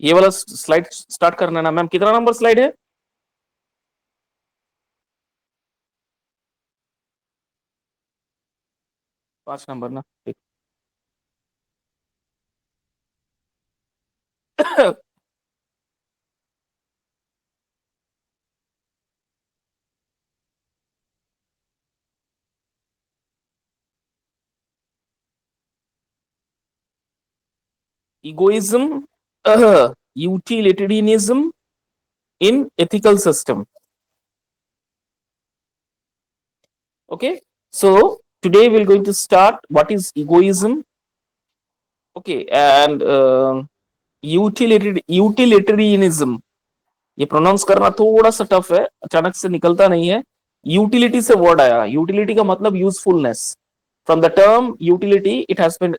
ये वाला slide start करना है ना मैम? कितना नंबर स्लाइड है? 5 नंबर ना, ठीक। egoism, utilitarianism in ethical system. Okay, so today we're going to start what is egoism. Okay, and utilitarianism, ये प्रोनाउंस करना थोड़ा सा टफ है, अचानक से निकलता नहीं है। यूटिलिटी से वर्ड आया, यूटिलिटी का मतलब usefulness. From the term utility it has been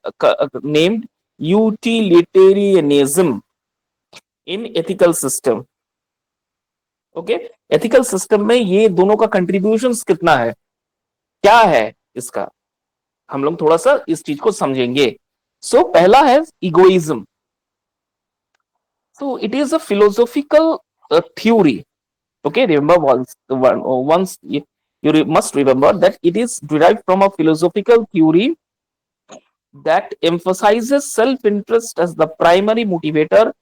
named utilitarianism in ethical system. Okay, ethical system में ये दोनों का कंट्रीब्यूशन कितना है, क्या है इसका, हम लोग थोड़ा सा इस चीज को समझेंगे। सो पहला है egoism. So it is a philosophical theory. Okay, remember once you must remember that it is derived from a philosophical theory that emphasizes self-interest as the primary motivator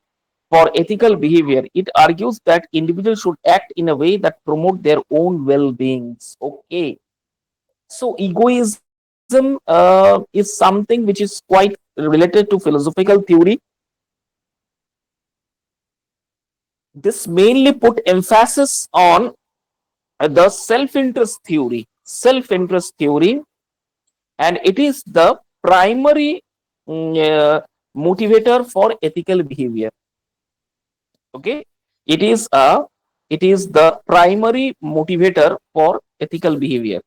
for ethical behavior. It argues that individuals should act in a way that promote their own well-beings. Okay, so egoism is something which is quite related to philosophical theory. This mainly put emphasis on the self-interest theory, and it is the primary motivator for ethical behavior. Okay, it is a it is the primary motivator for ethical behavior.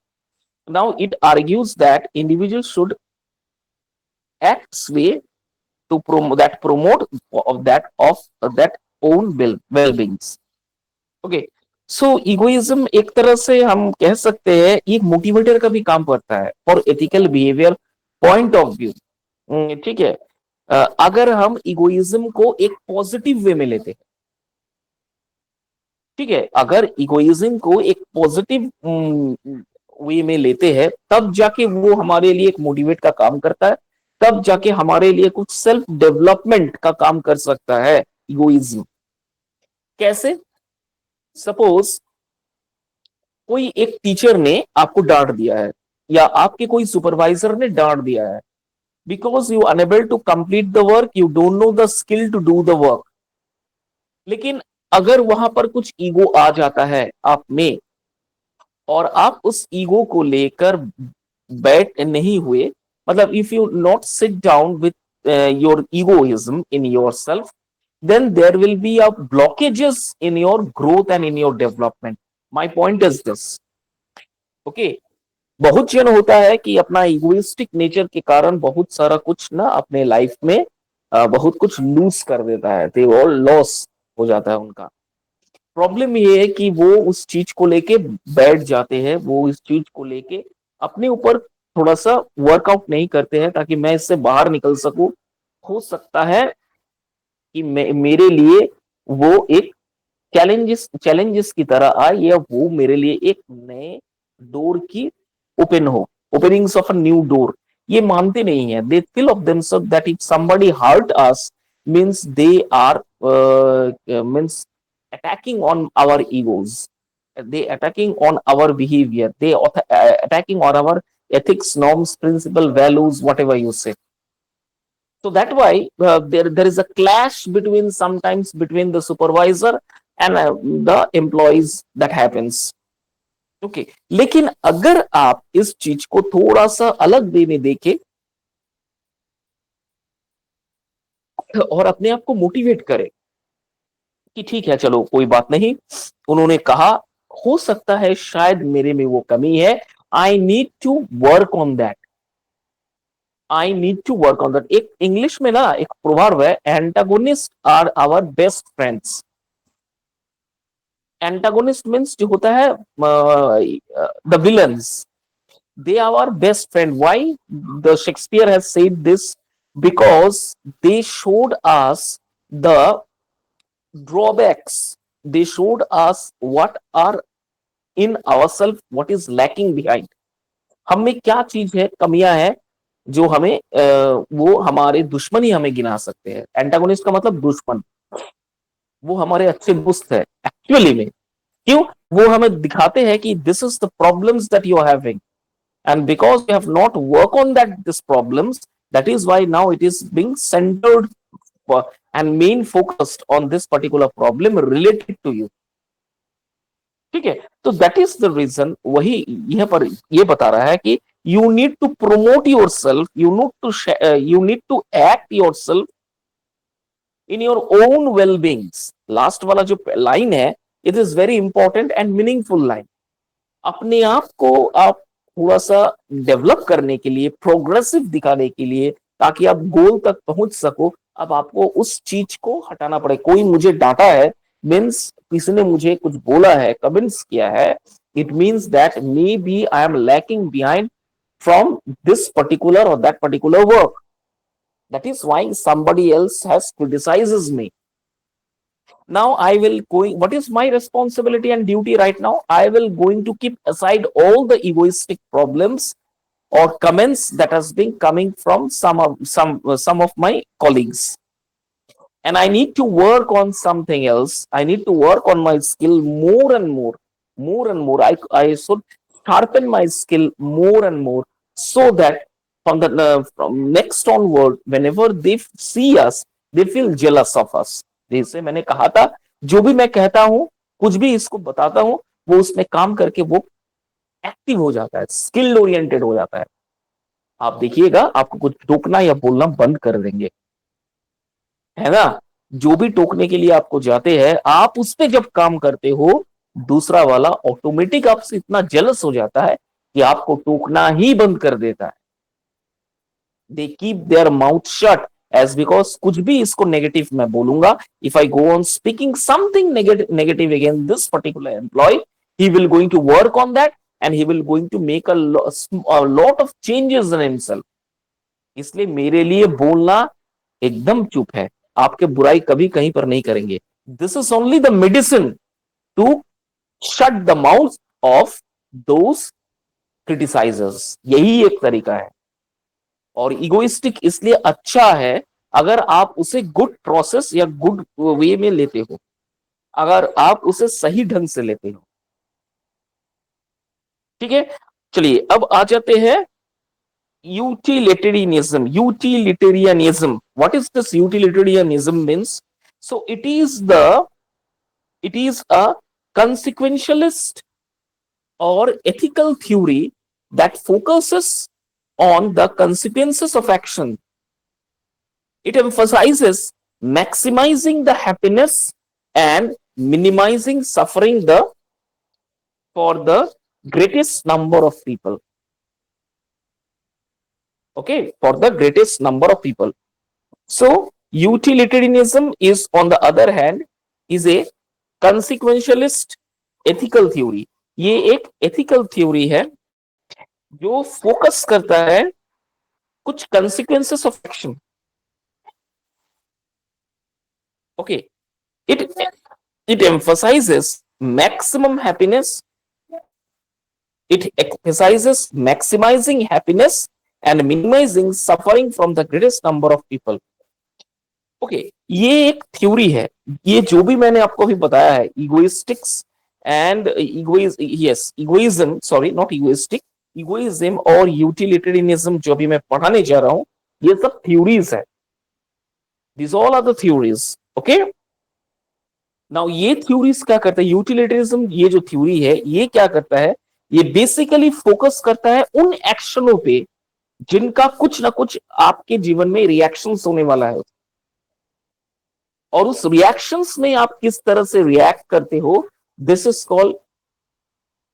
Now it argues that individuals should act way to promote of that own well-beings. Okay, so egoism एक तरह से हम कह सकते हैं एक motivator का भी काम करता है for ethical behaviour point of view. ठीक है, अगर हम इगोइज्म को एक पॉजिटिव वे में लेते हैं, ठीक है, अगर इगोइज्म को एक पॉजिटिव वे में लेते हैं, तब जाके वो हमारे लिए एक मोटिवेट का काम करता है, तब जाके हमारे लिए कुछ सेल्फ डेवलपमेंट का काम कर सकता है इगोइज्म। कैसे? सपोज कोई एक टीचर ने आपको डांट दिया है या आपके कोई सुपरवाइजर ने डांट दिया है, because you unable to complete the work, you don't know the skill to do the work. लेकिन अगर वहां पर कुछ ईगो आ जाता है आप में, और आप उस ईगो को लेकर बैठ नहीं हुए, मतलब if you not sit down with your egoism in your self, then there will be a blockages in your growth and in your development. My point is this. Okay, बहुत जन होता है कि अपना इगोइस्टिक नेचर के कारण बहुत सारा कुछ ना अपने लाइफ में बहुत कुछ लूज कर देता है, ते ऑल लॉस हो जाता है उनका। प्रॉब्लम ये है कि वो उस चीज को लेके बैठ जाते हैं, वो इस चीज को लेके अपने ऊपर थोड़ा सा वर्कआउट नहीं करते हैं ताकि मैं इससे बाहर निकल सकूं। हो सकता है कि मेरे लिए वो एक चैलेंजेस की तरह आए, या वो मेरे लिए एक नए डोर की ओपन हो, openings of a new door. ये मानते नहीं है, they feel of themselves that if somebody hurt us means they are means attacking on our egos, they attacking on our behavior, they attacking on our ethics, norms, principle, values, whatever you say. So that why there is a clash between sometimes between the supervisor and the employees that happens. Okay, लेकिन अगर आप इस चीज को थोड़ा सा अलग वे में देखें और अपने आप को मोटिवेट करें कि ठीक है चलो कोई बात नहीं, उन्होंने कहा, हो सकता है शायद मेरे में वो कमी है, I need to work on that, I need to work on that. एक इंग्लिश में ना एक प्रोवर्ब है, antagonist are our best friends. Antagonist means जो होता है the villains, they are our best friend. Why the Shakespeare has said this? Because they showed us the drawbacks. They showed us what are in ourselves, what is lacking behind. हम में क्या चीज है, कमियां हैं, जो हमें वो हमारे दुश्मन ही हमें गिना सकते हैं। एंटागोनिस्ट का मतलब दुश्मन, वो हमारे अच्छे दोस्त है एक्चुअली में। क्यों? वो हमें दिखाते हैं कि this is the problems that you are having, and because you have not worked on that this problems, that is why now it is being centered and main focused on this particular problem related to you। ठीक है, तो that is the reason, वही यहाँ पर ये बता रहा है कि you need to promote yourself, you need to act yourself in your own well beings. Last वाला जो लाइन है, it is very important and meaningful line. अपने आप को आप थोड़ा सा डेवलप करने के लिए, प्रोग्रेसिव दिखाने के लिए, ताकि आप गोल तक पहुंच सको, अब आपको उस चीज को हटाना पड़े। कोई मुझे डांटा है, मीन्स किसी ने मुझे कुछ बोला है, कमेंट्स किया है, it means that may be I am lacking behind from this particular और that particular work. That is why somebody else has criticizes me. Now I will going, what is my responsibility and duty right now? I will going to keep aside all the egoistic problems or comments that has been coming from some of my colleagues, and I need to work on something else. I need to work on my skill more and more, more and more. I should sharpen my skill more and more, so that from next onward, whenever they see us, they feel jealous of us। जैसे मैंने कहा था, जो भी मैं कहता हूं, कुछ भी इसको बताता हूं, वो उसमें काम करके वो एक्टिव हो जाता है, स्किल ओरिएंटेड हो जाता है। आप देखिएगा, आपको कुछ टोकना या बोलना बंद कर देंगे, है ना। जो भी टोकने के लिए आपको जाते हैं, आप उस पे जब काम करते हो, दूसरा वाला ऑटोमेटिक आपसे इतना जेलस हो जाता है कि आपको टोकना ही बंद कर देता है। They keep their mouth shut, as because कुछ भी इसको नेगेटिव मैं बोलूंगा, if I go on speaking something negative against this particular employee, he will going to work on that and he will going to make a lot of changes in himself। इसलिए मेरे लिए बोलना एकदम चुप है, आपके बुराई कभी कहीं पर नहीं करेंगे। This is only the medicine to shut the mouth of those criticisers, यही एक तरीका है। और इगोइस्टिक इसलिए अच्छा है अगर आप उसे गुड प्रोसेस या गुड वे में लेते हो, अगर आप उसे सही ढंग से लेते हो। ठीक है, चलिए अब आ जाते हैं utilitarianism। Utilitarianism, what is this utilitarianism means? So it is a consequentialist or ethical theory that focuses on the consequences of action। It emphasizes maximizing the happiness and minimizing suffering for the greatest number of people। Okay, for the greatest number of people। So utilitarianism is, on the other hand, is a consequentialist ethical theory। ये एक ethical theory है जो focus करता है कुछ consequences of action। Okay, it it emphasizes maximum happiness, it emphasizes maximizing happiness and minimizing suffering from the greatest number of people। Okay, ये एक theory है। ये जो भी मैंने आपको अभी बताया है, egoistics and egoism, sorry not egoistic, egoism और यूटिलिटेरियनिज्म जो भी मैं पढ़ाने जा रहा हूं, ये सब थ्योरीज है। This all are the theories. Okay, now ये थ्योरीज क्या करता है, यूटिलिटेरिज्म ये जो थ्योरी है, ये क्या करता है, ये बेसिकली फोकस करता है उन एक्शनों पे जिनका कुछ ना कुछ आपके जीवन में रिएक्शंस होने वाला है, और उस रिएक्शंस में आप किस तरह से रिएक्ट करते हो, this is called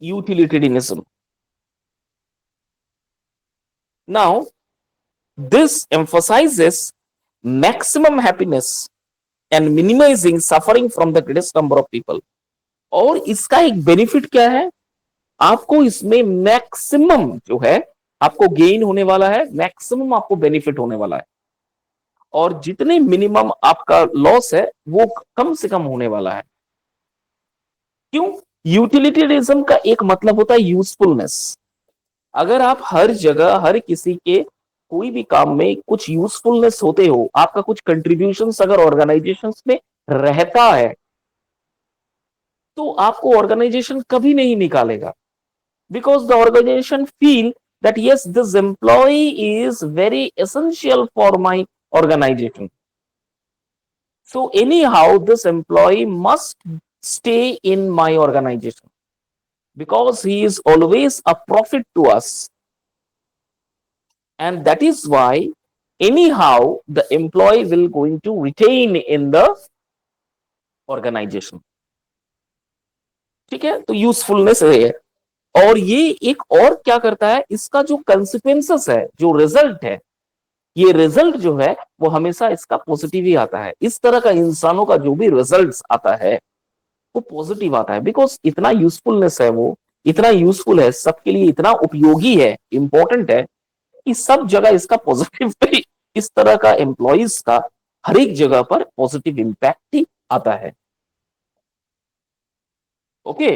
utilitarianism. Now this emphasises maximum happiness and minimising suffering from the greatest number of people. और इसका एक बेनिफिट क्या है, आपको इसमें मैक्सिमम जो है आपको गेन होने वाला है, मैक्सिमम आपको बेनिफिट होने वाला है। और जितने मिनिमम आपका लॉस है वो कम से कम होने वाला है। क्यों? यूटिलिटेरिज्म का एक मतलब होता है यूजफुलनेस। अगर आप हर जगह हर किसी के कोई भी काम में कुछ यूजफुलनेस होते हो, आपका कुछ कंट्रीब्यूशंस अगर ऑर्गेनाइजेशंस में रहता है, तो आपको ऑर्गेनाइजेशन कभी नहीं निकालेगा। Because the organisation feel that yes, this employee is very essential for my organization, so anyhow this employee must stay in my organization because he is always a profit to us, and that is why anyhow the employee will going to retain in the organization। ठीक है, तो usefulness है। और ये एक और क्या करता है, इसका जो कंसिक्वेंसेस है, जो रिजल्ट है, ये रिजल्ट जो है वो हमेशा इसका पॉजिटिव ही आता है। इस तरह का इंसानों का जो भी रिजल्ट आता है वो पॉजिटिव आता है, बिकॉज इतना यूजफुलनेस है, वो इतना यूजफुल है सबके लिए, इतना उपयोगी है, इंपॉर्टेंट है कि सब जगह इसका पॉजिटिव इस तरह का एम्प्लॉइज का हर एक जगह पर पॉजिटिव इंपैक्ट ही आता है। Okay,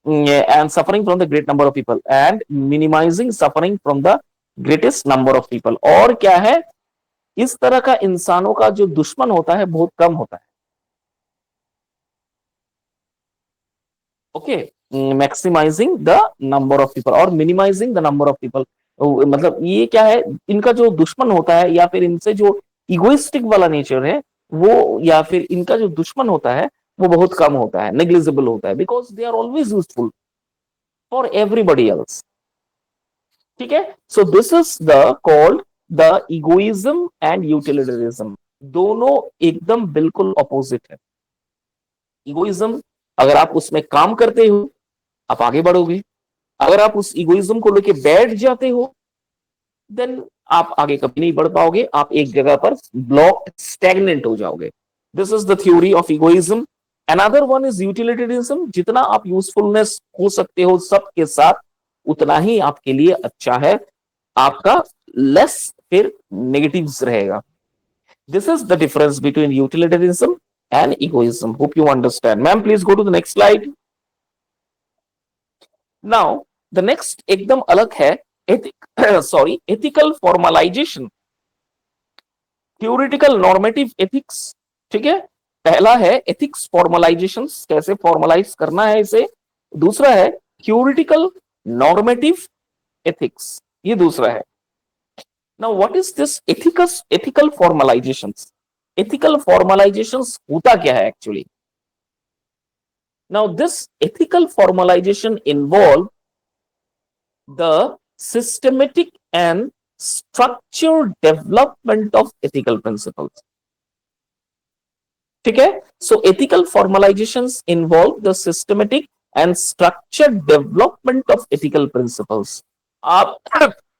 and suffering from the great number of people and minimising suffering from the greatest number of people. और क्या है, इस तरह का इंसानों का जो दुश्मन होता है बहुत कम होता है। Okay, maximising the number of people और minimising the number of people, मतलब ये क्या है, इनका जो दुश्मन होता है या फिर इनसे जो इगोइस्टिक वाला नेचर है वो, या फिर इनका जो दुश्मन होता है वो बहुत कम होता है, नेग्लिजिबल होता है, because they are always useful for everybody else. ठीक है, so this is the called the egoism and utilitarianism. दोनों एकदम बिल्कुल ऑपोजिट है। इगोइज्म, अगर आप उसमें काम करते हो आप आगे बढ़ोगे, अगर आप उस इगोइज्म को लेके बैठ जाते हो देन आप आगे कभी नहीं बढ़ पाओगे, आप एक जगह पर ब्लॉक स्टैग्नेंट हो जाओगे। This is the theory of egoism. Another one is utilitarianism. जितना आप यूजफुलनेस हो सकते हो सबके साथ उतना ही आपके लिए अच्छा है, आपका लेस फिर नेगेटिव्स रहेगा। This is the difference between utilitarianism and egoism. Hope you understand. Ma'am, please go to the next slide. Now, the next एकदम अलग है, ethical formalization, theoretical normative ethics। ठीक है, पहला है ethics formalization, कैसे formalize करना है इसे। दूसरा है theoretical normative ethics, ये दूसरा है। Now, what is this ethical formalizations? Ethical formalizations होता क्या है actually? Now, this ethical formalization involve the systematic and structured development of ethical principles. ठीक है, so ethical formalizations involve the systematic and structured development of ethical principles. आप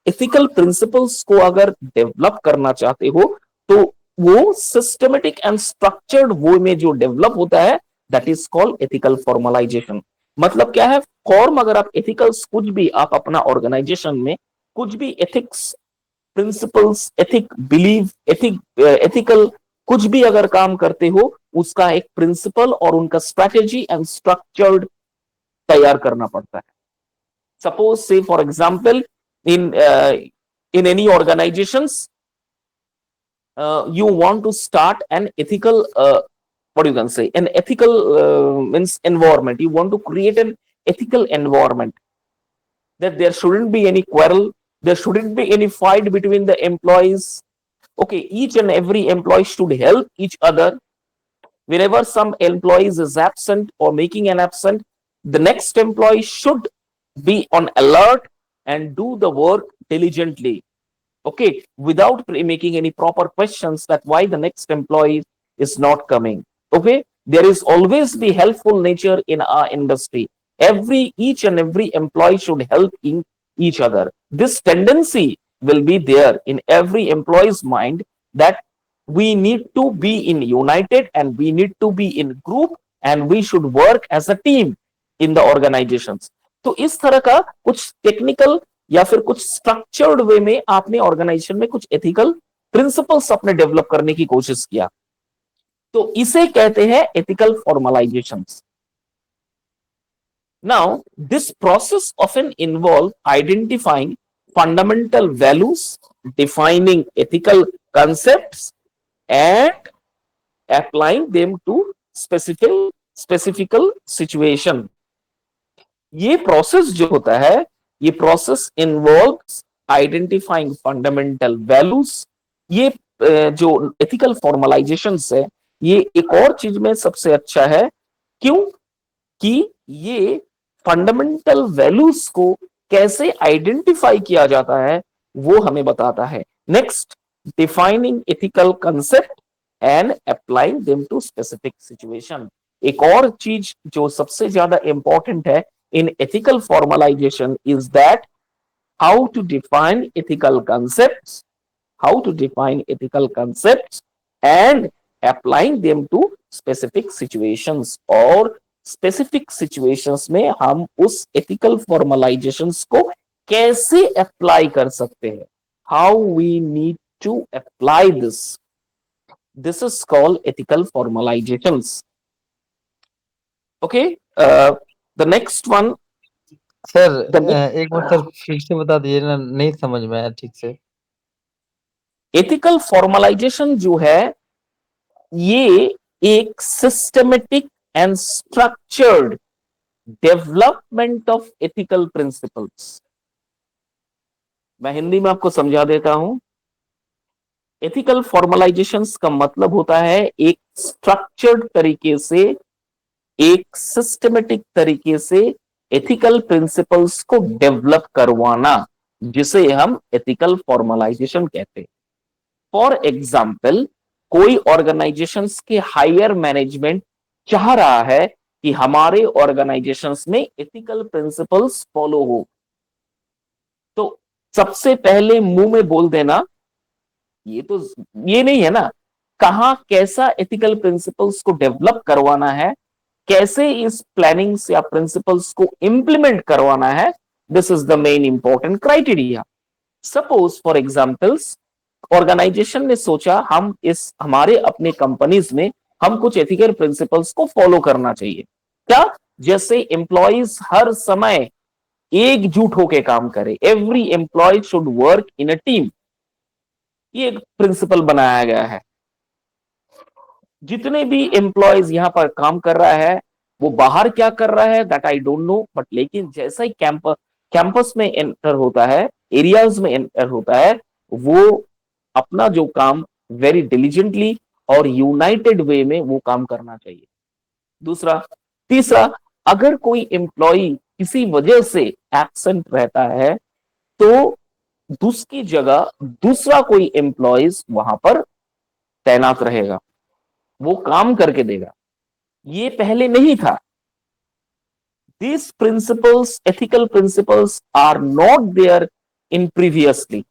ethical principles को अगर develop करना चाहते हो तो वो सिस्टमेटिक एंड स्ट्रक्चर्ड वे में जो डेवलप होता है that is called ethical formalisation. मतलब क्या है, फॉर्म अगर आप एथिकल्स कुछ भी आप अपना ऑर्गेनाइजेशन में कुछ भी ethics principles ethic believe ethical कुछ भी अगर काम करते हो उसका एक प्रिंसिपल और उनका स्ट्रैटेजी एंड स्ट्रक्चर्ड तैयार करना पड़ता है। सपोज से for example in any organizations you want to start an ethical what you can say an ethical means environment, you want to create an ethical environment that there shouldn't be any quarrel, there shouldn't be any fight between the employees. Okay, each and every employee should help each other. Whenever some employees is absent or making an absent, the next employee should be on alert and do the work diligently, okay, without making any proper questions that why the next employee is not coming. Okay, there is always be helpful nature in our industry. Each and every employee should help in each other. This tendency will be there in every employee's mind that we need to be in united and we need to be in group and we should work as a team in the organizations. तो इस तरह का कुछ technical या फिर कुछ structured way में आपने ऑर्गेनाइजेशन में कुछ एथिकल प्रिंसिपल्स अपने डेवलप करने की कोशिश किया। तो इसे कहते हैं ethical फॉर्मलाइजेशंस। Now, this process often involves identifying fundamental values, defining ethical concepts, and applying them to specific situation. ये प्रोसेस जो होता है, ये process involves identifying fundamental values. ये जो एथिकल फॉर्मलाइजेशंस है, ये एक और चीज में सबसे अच्छा है। क्यों? कि ये फंडामेंटल वैल्यूज को कैसे आइडेंटिफाई किया जाता है वो हमें बताता है। Next, defining ethical concept and applying them to specific situation. एक और चीज जो सबसे ज्यादा इंपॉर्टेंट है in ethical formalisation is that how to define ethical concepts, how to define ethical concepts and applying them to specific situations। और specific situations में हम उस ethical formalizations को कैसे apply कर सकते हैं, how we need to apply this is called ethical formalizations। okay, the next one, sir the next एक बार सर फिर से बता दीजिए ना, नहीं समझ में आया ठीक से। ethical formalization जो है ये एक systematic and structured development of ethical principles. मैं हिंदी में आपको समझा देता हूं। एथिकल फॉर्मलाइजेशंस का मतलब होता है एक स्ट्रक्चर्ड तरीके से, एक सिस्टमेटिक तरीके से एथिकल प्रिंसिपल्स को डेवलप करवाना, जिसे हम एथिकल फॉर्मलाइजेशन कहते हैं। फॉर एग्जाम्पल, कोई ऑर्गेनाइजेशंस के हायर मैनेजमेंट चाह रहा है कि हमारे ऑर्गेनाइजेशंस में एथिकल प्रिंसिपल्स फॉलो हो, तो सबसे पहले मुंह में बोल देना ये तो ये नहीं है ना, कहां कैसा एथिकल प्रिंसिपल्स को डेवलप करवाना है, कैसे इस प्लानिंग्स या प्रिंसिपल्स को इंप्लीमेंट करवाना है। This is the main important criteria. Suppose for examples, organisation ने सोचा हम इस हमारे अपने कंपनीज में हम कुछ एथिकल प्रिंसिपल्स को फॉलो करना चाहिए। क्या? जैसे एम्प्लॉइज हर समय एकजुट होकर काम करे, every employee should work in a team, ये एक प्रिंसिपल बनाया गया है। जितने भी एम्प्लॉयज यहां पर काम कर रहा है, वो बाहर क्या कर रहा है that I don't know, but लेकिन जैसा ही कैंपस में एंटर होता है, एरियाज में एंटर होता है, वो अपना जो काम वेरी डिलीजेंटली और यूनाइटेड वे में वो काम करना चाहिए। दूसरा, तीसरा, अगर कोई एम्प्लॉय किसी वजह से एब्सेंट रहता है, तो उसकी जगह दूसरा एम्प्लॉय एम्प्लॉयज वहां पर तैनात रहेगा, वो काम करके देगा। ये पहले नहीं था। These principles, ethical principles are not there in previously।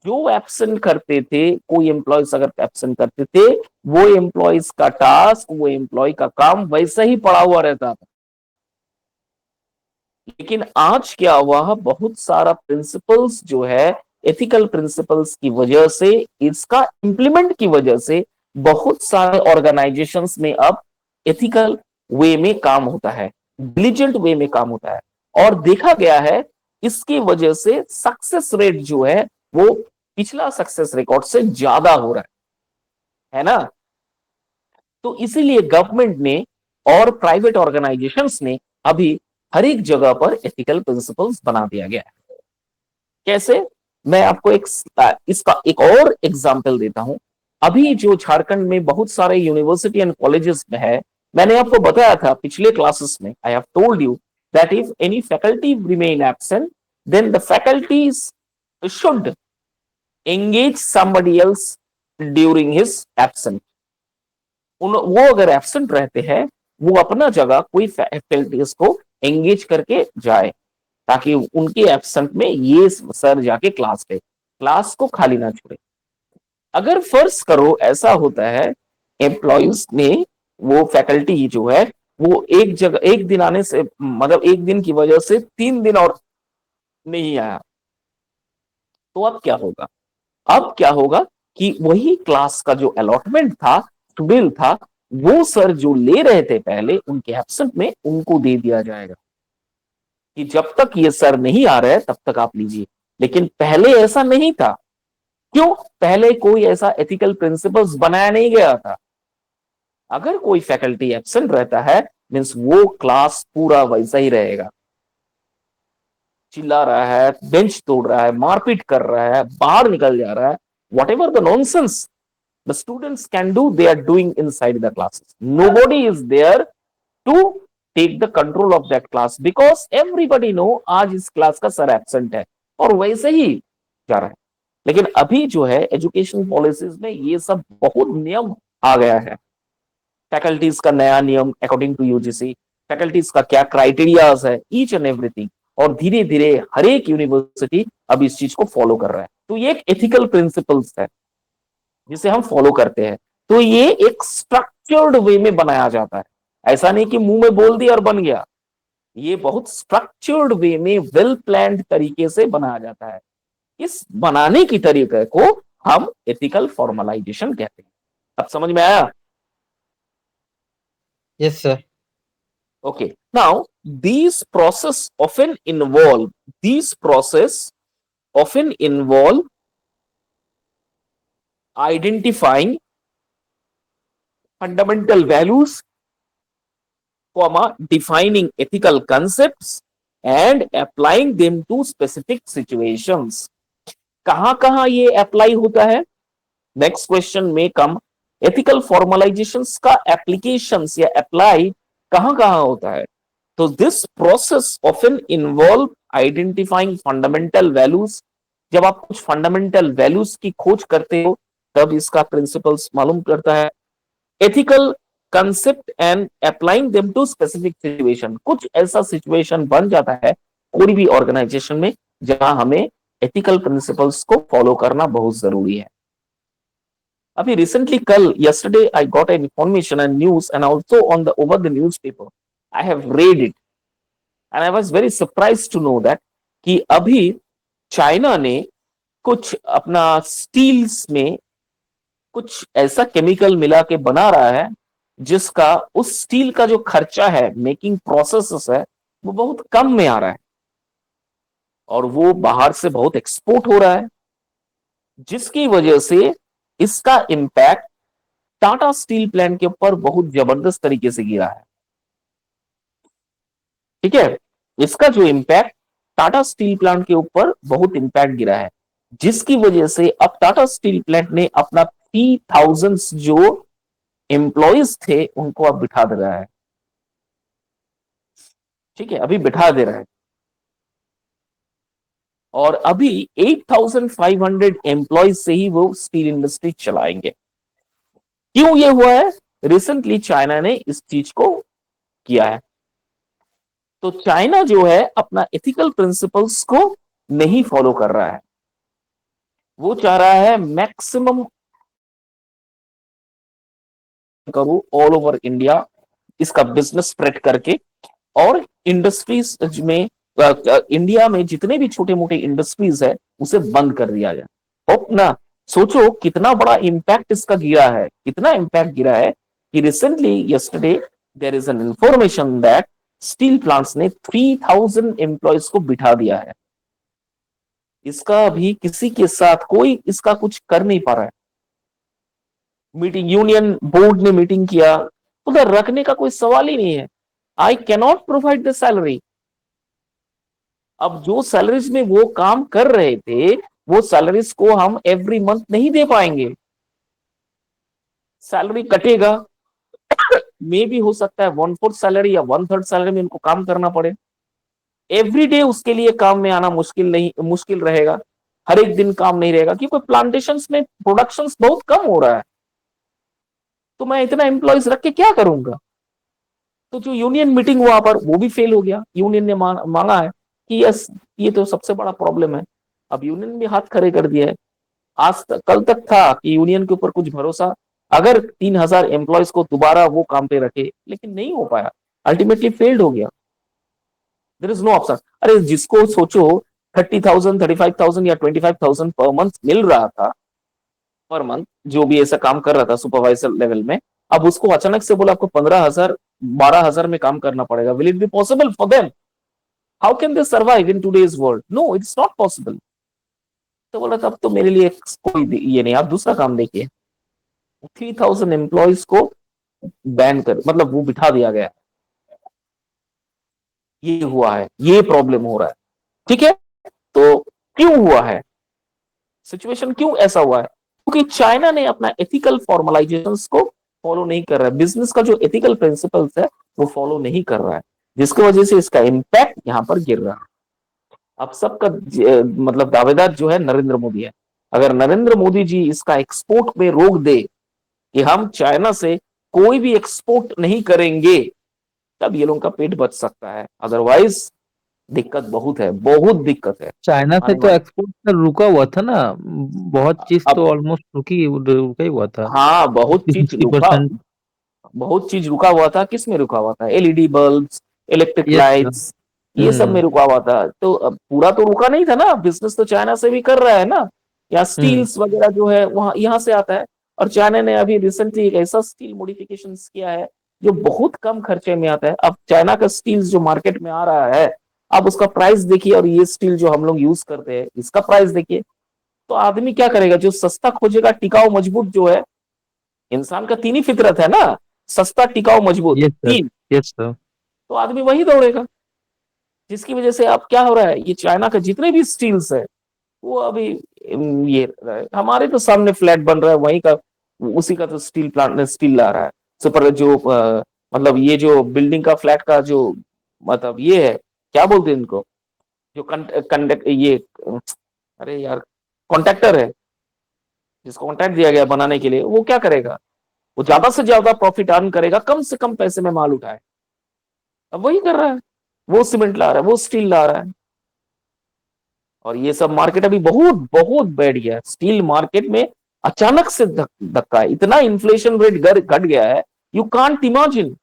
जो एब्सेंट करते थे, कोई एम्प्लॉयज अगर एब्सेंट करते थे, वो एम्प्लॉयज का टास्क, वो एम्प्लॉय का काम वैसा ही पड़ा हुआ रहता था। लेकिन आज क्या हुआ, बहुत सारा प्रिंसिपल्स जो है, एथिकल प्रिंसिपल्स की वजह से, इसका इंप्लीमेंट की वजह से बहुत सारे ऑर्गेनाइजेशंस में अब एथिकल वे में काम होता है, डिलीजेंट वे में काम होता है। और देखा गया है इसकी वजह से सक्सेस रेट जो है वो पिछला सक्सेस रिकॉर्ड से ज्यादा हो रहा है ना। तो इसीलिए गवर्नमेंट ने और प्राइवेट ऑर्गेनाइजेशंस ने अभी हर एक जगह पर एथिकल प्रिंसिपल्स बना दिया गया है। कैसे? मैं आपको इसका एक और एग्जांपल देता हूं। अभी जो झारखंड में बहुत सारे यूनिवर्सिटी एंड कॉलेजेस में है, मैंने आपको बताया था पिछले क्लासेस में, I have told you that if any faculty remain absent, then the faculties should engage somebody else during his absent. वो अगर एब्सेंट रहते हैं, वो अपना जगह कोई फैकल्टीज को एंगेज करके जाए, ताकि उनके एब्सेंट में ये सर जाके क्लास ले, क्लास को खाली ना छोड़े। अगर फर्ज करो ऐसा होता है, एम्प्लॉयज ने, वो फैकल्टी जो है वो एक जगह एक दिन आने से, मतलब एक दिन की वजह से 3 दिन और नहीं आया, तो अब क्या होगा? अब क्या होगा कि वही क्लास का जो अलॉटमेंट था, शेड्यूल था, वो सर जो ले रहे थे पहले उनके एब्सेंट में उनको दे दिया जाएगा कि जब तक ये सर नहीं आ रहे तब तक आप लीजिए। लेकिन पहले ऐसा नहीं था। क्यों? पहले कोई ऐसा एथिकल प्रिंसिपल्स बनाया नहीं गया था। अगर कोई फैकल्टी एब्सेंट रहता है मीन्स वो क्लास पूरा वैसा ही रहेगा। चिल्ला रहा है, बेंच तोड़ रहा है, मारपीट कर रहा है, बाहर निकल जा रहा है, what ever the nonsense the students can do, they are doing inside the classes. Nobody is there to take the control of that class because everybody know आज इस क्लास का सर एब्सेंट है और वैसे ही जा रहा है। लेकिन अभी जो है एजुकेशन पॉलिसीज में ये सब बहुत नियम आ गया है। फैकल्टीज का नया नियम अकॉर्डिंग टू यूजीसी, फैकल्टीज का क्या क्राइटेरियाज है, ईच एंड एवरीथिंग। और धीरे धीरे हर एक यूनिवर्सिटी अब इस चीज को फॉलो कर रहा है। तो ये एक एथिकल प्रिंसिपल्स है जिसे हम फॉलो करते हैं। तो ये एक स्ट्रक्चर्ड वे में बनाया जाता है। ऐसा नहीं कि मुंह में बोल दिया और बन गया। ये बहुत स्ट्रक्चर्ड वे में वेल प्लान्ड तरीके से बनाया जाता है। इस बनाने की तरीके को हम एथिकल फॉर्मलाइजेशन कहते हैं। अब समझ में आया? Yes sir. Okay. Now, these process often involve identifying fundamental values, defining ethical concepts and applying them to specific situations. कहां ये अप्लाई होता है? नेक्स्ट क्वेश्चन में कम एथिकल फॉर्मलाइजेशंस का एप्लीकेशंस या अप्लाई कहां होता है? तो this process often involve identifying fundamental values. जब आप कुछ फंडामेंटल वैल्यूज की खोज करते हो तब इसका प्रिंसिपल्स मालूम करता है। Ethical concept and applying them to specific situation. कुछ ऐसा सिचुएशन बन जाता है कोई भी ऑर्गेनाइजेशन में जहां हमें एथिकल प्रिंसिपल्स को फॉलो करना बहुत जरूरी है। अभी रिसेंटली कल yesterday I got an information and news and also on the over the newspaper I have read it and I was very surprised to know that कि अभी चाइना ने कुछ अपना स्टील्स में कुछ ऐसा केमिकल मिला के बना रहा है जिसका उस स्टील का जो खर्चा है, मेकिंग प्रोसेस है, वो बहुत कम में आ रहा है और वो बाहर से बहुत एक्सपोर्ट हो रहा है, जिसकी वजह से इसका इंपैक्ट टाटा स्टील प्लांट के ऊपर बहुत जबरदस्त तरीके से गिरा है। ठीक है, इसका जो इंपैक्ट टाटा स्टील प्लांट के ऊपर बहुत इंपैक्ट गिरा है, जिसकी वजह से अब टाटा स्टील प्लांट ने अपना 3000 जो एम्प्लॉयज थे उनको अब बिठा दे रहा है। ठीक है, अभी बिठा दे रहा है और अभी 8500 एम्प्लॉयज से ही वो स्टील इंडस्ट्री चलाएंगे। क्यों ये हुआ है? रिसेंटली चाइना ने इस चीज को किया है। तो चाइना जो है अपना एथिकल प्रिंसिपल्स को नहीं फॉलो कर रहा है। वो चाह रहा है मैक्सिमम करो ऑल ओवर इंडिया, इसका बिजनेस स्प्रेड करके और इंडस्ट्रीज में इंडिया में जितने भी छोटे मोटे इंडस्ट्रीज है उसे बंद कर दिया जाए। होप ना, सोचो कितना बड़ा इंपैक्ट इसका गिरा है, कितना इंपैक्ट गिरा है कि recently yesterday there is an information that steel plants ने 3000 एम्प्लॉयज को बिठा दिया है। इसका अभी किसी के साथ कोई इसका कुछ कर नहीं पा रहा है। मीटिंग, यूनियन बोर्ड ने मीटिंग किया, उधर रखने का कोई सवाल ही नहीं है। I cannot provide the salary. अब जो सैलरीज में वो काम कर रहे थे वो सैलरीज को हम एवरी मंथ नहीं दे पाएंगे। सैलरी कटेगा, मे भी हो सकता है 1/4 सैलरी या 1/3 सैलरी में उनको काम करना पड़े। एवरी डे उसके लिए काम में आना मुश्किल रहेगा। हर एक दिन काम नहीं रहेगा क्योंकि प्लांटेशंस में प्रोडक्शन बहुत कम हो रहा है। तो मैं इतना एम्प्लॉयज रख के क्या करूंगा? तो जो यूनियन मीटिंग वहां पर वो भी फेल हो गया। यूनियन ने मांगा है कि यस, ये तो सबसे बड़ा प्रॉब्लम है। अब यूनियन भी हाथ खड़े कर दिया है। कल तक था कि यूनियन के ऊपर कुछ भरोसा, अगर 3000 एम्प्लॉयज को दोबारा वो काम पे रखे, लेकिन नहीं हो पाया, अल्टीमेटली फेल्ड हो गया। There is no option. अरे जिसको सोचो 30,000 35,000 या 25,000 पर मंथ मिल रहा था, पर मंथ, जो भी ऐसा काम कर रहा था सुपरवाइजर लेवल में, अब उसको अचानक से बोला आपको 15,000 12,000 में काम करना पड़ेगा। Will it be possible for them? How can they survive in today's world? No, it's not possible. तो बोला तब तो मेरे लिए कोई ये नहीं, आप दूसरा काम देखिए। 3,000 एम्प्लॉयज को बैन कर, मतलब वो बिठा दिया गया। ये हुआ है, ये प्रॉब्लम हो रहा है। ठीक है, तो क्यों हुआ है, सिचुएशन क्यों ऐसा हुआ है? क्योंकि चाइना ने अपना एथिकल फॉर्मलाइजेशंस को फॉलो नहीं कर रहा है, बिजनेस का जो एथिकल प्रिंसिपल्स है वो फॉलो नहीं कर रहा है, जिसकी वजह से इसका इम्पैक्ट यहां पर गिर रहा है। अब सबका मतलब दावेदार जो है नरेंद्र मोदी है। अगर नरेंद्र मोदी जी इसका एक्सपोर्ट में रोक दे कि हम चाइना से कोई भी एक्सपोर्ट नहीं करेंगे, तब ये लोगों का पेट बच सकता है, अदरवाइज दिक्कत बहुत है, बहुत दिक्कत है चाइना से आने तो वाले। एक्सपोर्ट रुका हुआ था ना, बहुत चीज अब तो ऑलमोस्ट रुका ही हुआ था, हाँ, बहुत फिफ्टी चीज सिक्सटी रुका, परसेंट बहुत चीज रुका हुआ था। किस में रुका हुआ था? एलईडी बल्ब्स, इलेक्ट्रिक ये था। लाइट्स, ये सब में रुका हुआ था। तो अब पूरा तो रुका नहीं था ना, बिजनेस तो चाइना से भी कर रहा है ना, या हम्म। स्टील्स वगैरह जो है वहां यहाँ से आता है। और चाइना ने अभी रिसेंटली एक ऐसा स्टील मॉडिफिकेशन किया है जो बहुत कम खर्चे में आता है। अब चाइना का स्टील जो मार्केट में आ रहा है, अब उसका प्राइस देखिए, और ये स्टील जो हम लोग यूज करते हैं इसका प्राइस देखिए। तो आदमी क्या करेगा? जो सस्ता खोजेगा, टिकाऊ मजबूत जो है, इंसान का तीन ही फितरत है ना, सस्ता टिकाऊ मजबूत, यस सर। तीन। Yes sir. तो आदमी वही दौड़ेगा, जिसकी वजह से अब क्या हो रहा है, ये चाइना के जितने भी स्टील्स है वो अभी ये हमारे तो सामने फ्लैट बन रहा है वहीं का, उसी का तो स्टील प्लांट ने स्टील ला रहा है। सुपर जो मतलब ये जो बिल्डिंग का फ्लैट का जो मतलब ये है, क्या बोलते हैं इनको, जो कंडक्ट ये, अरे यार, कॉन्ट्रैक्टर है, जिसको कॉन्ट्रैक्ट दिया गया बनाने के लिए, वो क्या करेगा? वो ज्यादा से ज्यादा प्रॉफिट अर्न करेगा, कम से कम पैसे में माल उठाए। अब वही कर रहा है, वो सीमेंट ला रहा है, वो स्टील ला रहा है। और ये सब मार्केट अभी बहुत बहुत बढ़ गया है स्टील मार्केट में। अचानक से धक्का है, इतना इन्फ्लेशन रेट घट गया है, यू कांट इमेजिन।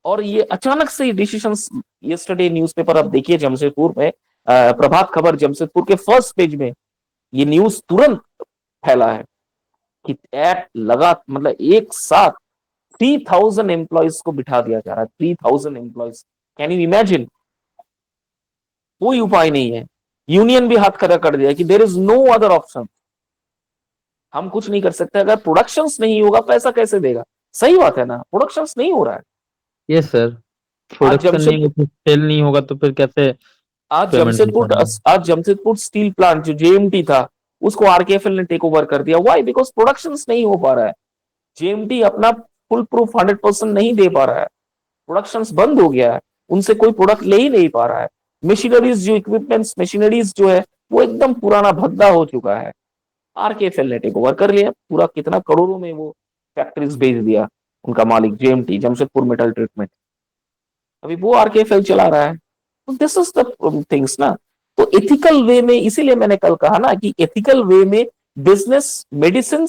और ये अचानक से डिसीजंस, यस्टरडे न्यूज़पेपर आप देखिए जमशेदपुर में, प्रभात खबर जमशेदपुर के फर्स्ट पेज में ये न्यूज तुरंत फैला है कि एट लगा, मतलब एक साथ 3,000 एम्प्लॉयज को बिठा दिया जा रहा है। 3,000 एम्प्लॉयज, कैन यू इमेजिन? कोई उपाय नहीं है। यूनियन भी हाथ खड़ा कर दिया कि there is no other option, हम कुछ नहीं कर सकते। अगर प्रोडक्शन नहीं होगा पैसा कैसे देगा? सही बात है ना, प्रोडक्शन नहीं हो रहा है। Yes sir. आज प्रोडक्शन नहीं जमशेदपुर होगा, सेल नहीं होगा तो फिर कैसे आज पेमेंट जमशेदपुर निकालेंगे? आज जमशेदपुर स्टील प्लांट जो जेएमटी था, उसको आरकेएफएल ने टेक ओवर कर दिया। व्हाई? बिकॉज प्रोडक्शन नहीं हो पा रहा है। जेएमटी अपना फुल प्रूफ 100% नहीं दे पा रहा है, प्रोडक्शन बंद हो गया है, उनसे कोई प्रोडक्ट ले ही नहीं पा रहा है। मशीनरीज जो इक्विपमेंट्स मशीनरीज जो है वो एकदम पुराना भद्दा हो चुका है। आरकेएफएल ने टेक ओवर कर लिया पूरा, कितना करोड़ों में वो फैक्ट्रीज भेज दिया उनका मालिक जेएमटी, जमशेदपुर मेटल ट्रीटमेंट। अभी वो आरकेएफएल चला रहा है। तो दिस इज द थिंग्स ना। तो एथिकल वे में, इसीलिए मैंने कल कहा ना कि एथिकल वे में बिजनेस, मेडिसिन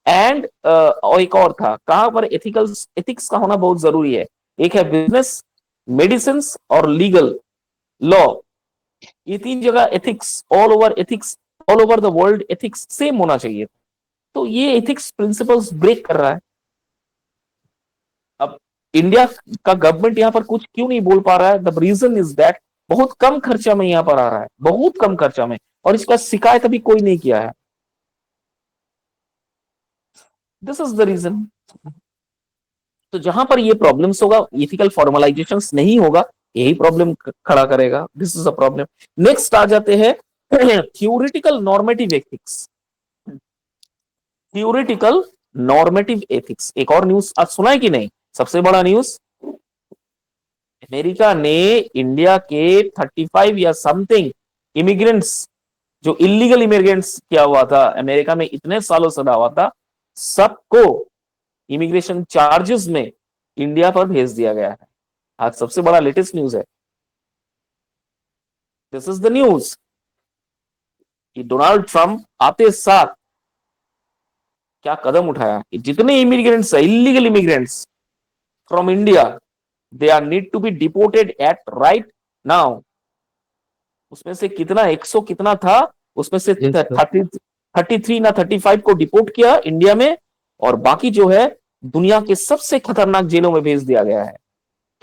एंड और एक और था कहां पर एथिकल, एथिक्स का होना बहुत जरूरी है। एक है बिजनेस, मेडिसिन और लीगल लॉ, ये तीन जगह ethics, all over ethics, all over the world ethics same होना चाहिए। तो ये एथिक्स प्रिंसिपल्स ब्रेक कर रहा है। अब इंडिया का गवर्नमेंट यहाँ पर कुछ क्यों नहीं बोल पा रहा है? द रीजन इज दैट बहुत कम खर्चा में यहाँ पर आ रहा है, बहुत कम खर्चा में, और इसका शिकायत अभी कोई नहीं किया है। This is the reason. तो जहां पर ये प्रॉब्लम्स होगा, इथिकल फॉर्मलाइजेशन नहीं होगा, यही प्रॉब्लम खड़ा करेगा। This is a problem. Next आ जाते हैं theoretical normative ethics. Theoretical normative ethics, एक और न्यूज आज सुना है कि नहीं? सबसे बड़ा न्यूज, अमेरिका ने इंडिया के 35 या समथिंग इमिग्रेंट्स, जो इलीगल इमिग्रेंट्स किया हुआ था अमेरिका में, इतने सालों से रहा हुआ था, सबको इमिग्रेशन चार्जेस में इंडिया पर भेज दिया गया है। आज सबसे बड़ा लेटेस्ट न्यूज है। दिस इज द न्यूज कि डोनाल्ड ट्रंप आते साथ क्या कदम उठाया कि जितने इमिग्रेंट्स है, illegal immigrants from India, they are need to be deported at right now. उसमें से कितना 100 कितना था, उसमें से यस सर। 33 ना 35 को डिपोर्ट किया इंडिया में, और बाकी जो है दुनिया के सबसे खतरनाक जेलों में भेज दिया गया है।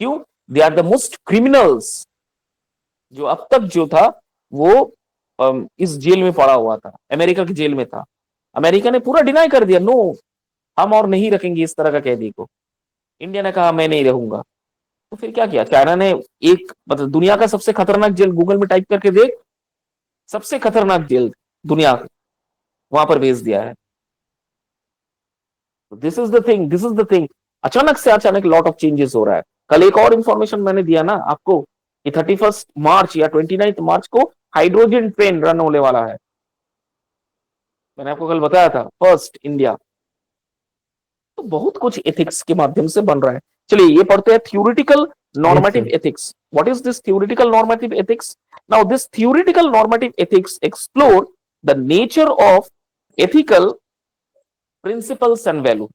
क्यों? They are the most criminals. जो अब तक जो था वो इस जेल में पड़ा हुआ था, अमेरिका की जेल में था। अमेरिका ने पूरा डिनाई कर दिया, नो हम और नहीं रखेंगे इस तरह का कैदी को। इंडिया ने कहा मैं नहीं रहूंगा। तो फिर क्या किया चाइना ने? एक मतलब दुनिया का सबसे खतरनाक जेल गूगल में टाइप करके देख, सबसे खतरनाक जेल दुनिया की, वहां पर भेज दिया है। This is the thing, this is the thing. अचानक से अचानक लॉट ऑफ चेंजेस हो रहा है। कल एक और इंफॉर्मेशन मैंने दिया ना आपको कि 31 मार्च या 29 मार्च को हाइड्रोजन ट्रेन रन होने वाला है। मैंने आपको कल बताया था, फर्स्ट इंडिया। तो बहुत कुछ एथिक्स के माध्यम से बन रहा है। चलिए ये पढ़ते हैं theoretical yes normative sir. Ethics. What is this theoretical normative ethics? Now this theoretical normative ethics explore the nature of ethical principles and value.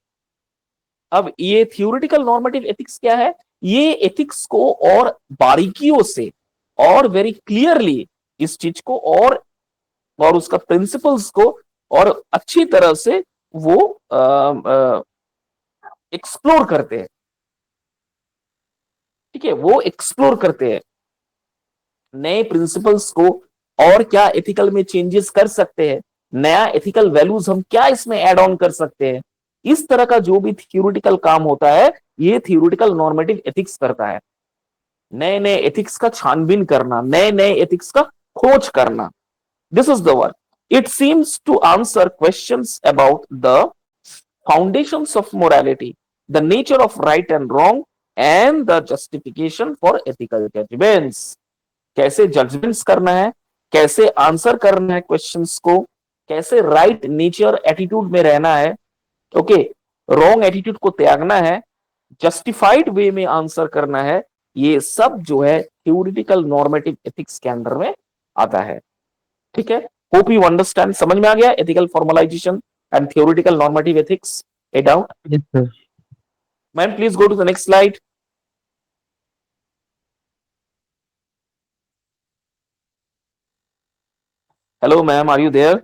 अब ये थ्योरेटिकल नॉर्मेटिव एथिक्स क्या है? ये एथिक्स को और बारीकियों से और वेरी क्लियरली इस चीज को और उसका प्रिंसिपल्स को और अच्छी तरह से वो एक्सप्लोर करते हैं। ठीक है, वो एक्सप्लोर करते हैं नए प्रिंसिपल्स को, और क्या एथिकल में चेंजेस कर सकते हैं, नया एथिकल वैल्यूज हम क्या इसमें ऐड ऑन कर सकते हैं। इस तरह का जो भी थ्योरेटिकल काम होता है ये थ्योरेटिकल नॉर्मेटिव एथिक्स करता है। नए नए एथिक्स का छानबीन करना, नए नए एथिक्स का खोज करना। This is the work. It seems to answer questions about the foundations of morality, the nature of right and wrong, and the justification for ethical judgments। कैसे जजमेंट्स करना है, कैसे आंसर करना है क्वेश्चंस को, कैसे राइट नेचर एटीट्यूड में रहना है, ओके, रॉन्ग एटीट्यूड को त्यागना है, जस्टिफाइड वे में आंसर करना है। ये सब जो है थ्योरेटिकल नॉर्मेटिव एथिक्स के अंदर में आता है। ठीक है, होप यू अंडरस्टैंड, समझ में आ गया ethical formalisation and theoretical normative ethics. A doubt? Yes sir. Ma'am please go to the next slide. Hello ma'am, are you there?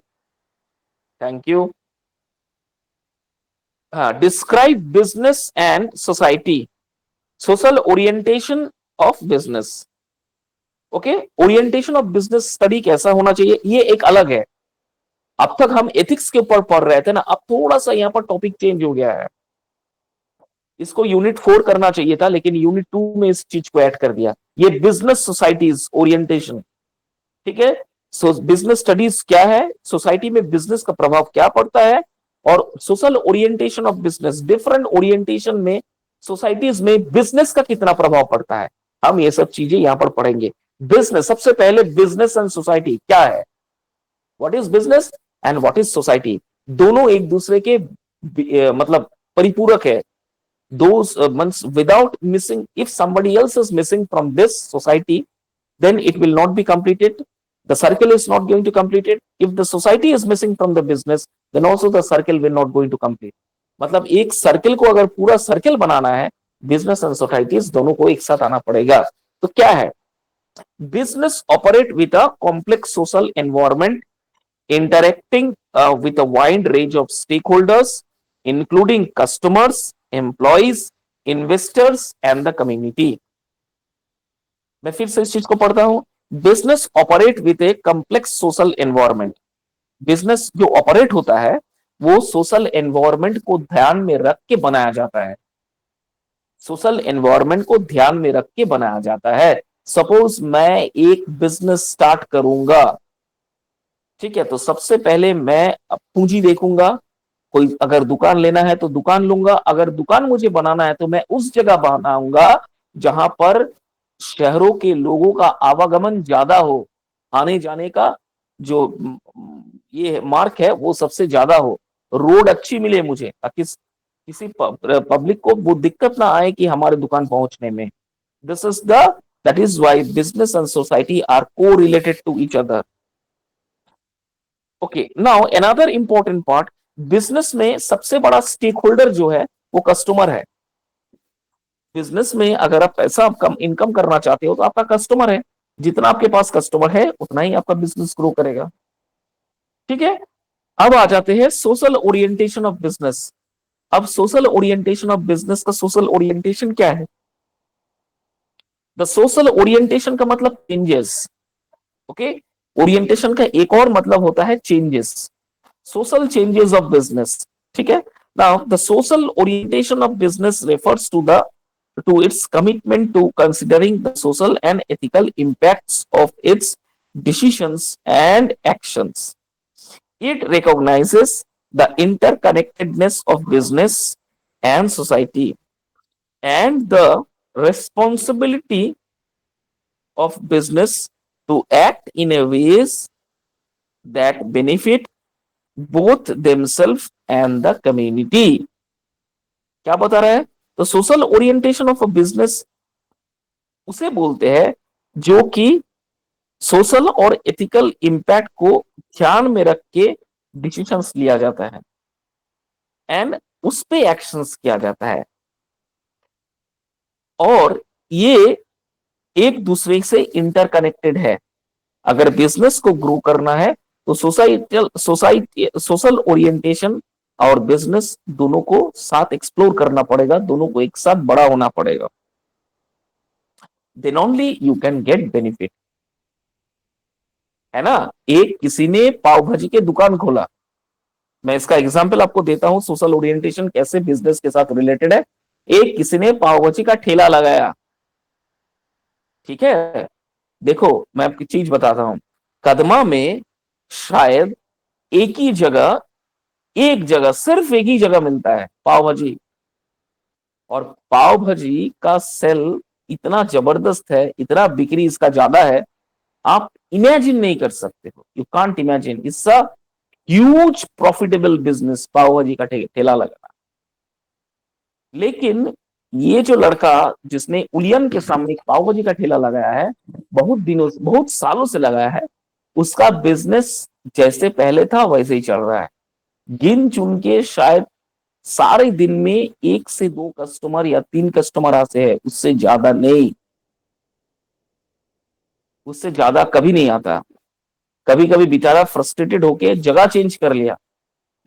Thank you. हाँ, describe business and society, social orientation of business. Okay, orientation of business study कैसा होना चाहिए ये एक अलग है। अब तक हम एथिक्स के ऊपर पढ़ रहे थे ना, अब थोड़ा सा यहाँ पर टॉपिक चेंज हो गया है। इसको यूनिट 4 करना चाहिए था, लेकिन यूनिट 2 में इस चीज को ऐड कर दिया। ये बिजनेस सोसाइटीज ओरिएंटेशन। ठीक है, सो बिजनेस स्टडीज क्या है, सोसाइटी में बिजनेस का प्रभाव क्या पड़ता है, और social orientation of business, different orientation में सोसाइटीज में बिजनेस का कितना प्रभाव पड़ता है। हम ये सब चीजें यहां पर पढ़ेंगे। बिजनेस, सबसे पहले बिजनेस एंड सोसाइटी क्या है, what is business and what is society. दोनों एक दूसरे के मतलब परिपूरक है। those means without missing, if somebody else is missing from this society, then it will not be completed, the circle is not going to complete it. If the society is missing from the business, then also the circle will not going to complete। मतलब एक circle को अगर पूरा circle बनाना है, business and societies दोनों को एक साथ आना पड़ेगा। तो क्या है, business operate with a complex social environment, interacting with a wide range of stakeholders, including customers, employees, investors, and the community। मैं फिर से इस चीज को पढ़ता हूं। Business operate with a complex social environment. Business जो ऑपरेट होता है वो सोशल एनवायरमेंट को ध्यान में रख के बनाया जाता है। सोशल एनवायरमेंट को ध्यान में रख के बनाया जाता है। सपोज मैं एक बिजनेस स्टार्ट करूंगा, ठीक है, तो सबसे पहले मैं पूंजी देखूंगा। कोई अगर दुकान लेना है तो दुकान लूंगा, अगर दुकान मुझे बनाना है तो मैं उस जगह बनाऊंगा जहां पर शहरों के लोगों का आवागमन ज्यादा हो, आने जाने का जो ये मार्क है वो सबसे ज्यादा हो, रोड अच्छी मिले मुझे, ताकि किसी पब्लिक को वो दिक्कत ना आए कि हमारे दुकान पहुंचने में। This is the that is why business and society are correlated to each other. Okay, now another important part, business में सबसे बड़ा स्टेक होल्डर जो है वो कस्टमर है। बिजनेस में अगर आप पैसा कम इनकम करना चाहते हो तो आपका कस्टमर है। जितना आपके पास कस्टमर है उतना ही आपका बिजनेस ग्रो करेगा। ठीक है, अब आ जाते हैं सोशल ओरिएंटेशन ऑफ बिजनेस। अब सोशल ओरिएंटेशन ऑफ बिजनेस का सोशल ओरिएंटेशन क्या है? द सोशल ओरिएंटेशन का मतलब चेंजेस। ओके, ओरिएंटेशन का एक और मतलब होता है changes, social changes of business. ठीक है, now the social orientation of business refers to its commitment to considering the social and ethical impacts of its decisions and actions. It recognizes the interconnectedness of business and society and the responsibility of business to act in a ways that benefit both themselves and the community. क्या बता रहा है? तो social orientation of a business उसे बोलते हैं जो कि सोशल और एथिकल इंपैक्ट को ध्यान में रख के डिसीजंस लिया जाता है एंड उस पे एक्शंस किया जाता है, और ये एक दूसरे से इंटरकनेक्टेड है। अगर बिजनेस को ग्रो करना है तो सोसाइटी सोशल ओरिएंटेशन और बिजनेस दोनों को साथ एक्सप्लोर करना पड़ेगा, दोनों को एक साथ बड़ा होना पड़ेगा, then only you can get benefit. है ना, एक किसी ने पाव भाजी की दुकान खोला, मैं इसका एग्जांपल आपको देता हूं सोशल ओरिएंटेशन कैसे बिजनेस के साथ रिलेटेड है। एक किसी ने पाव भाजी का ठेला लगाया, ठीक है, देखो मैं आपकी चीज बताता हूं, कदमा में शायद एक जगह सिर्फ एक ही जगह मिलता है पाव भाजी, और पाव भाजी का सेल इतना जबरदस्त है, इतना बिक्री इसका ज्यादा है, आप इमेजिन नहीं कर सकते हो, you can't imagine, it's a huge profitable business pav bhaji का ठेला लगाना। लेकिन ये जो लड़का जिसने उलियन के सामने एक पाव भाजी का ठेला लगाया है, बहुत सालों से लगाया है, उसका बिजनेस जैसे पहले था वैसे ही चल रहा है। गिन चुन के शायद सारे दिन में 1 से 2 कस्टमर या 3 कस्टमर आते हैं, उससे ज्यादा नहीं, उससे ज्यादा कभी नहीं आता। कभी कभी बेचारा फ्रस्ट्रेटेड होके जगह चेंज कर लिया,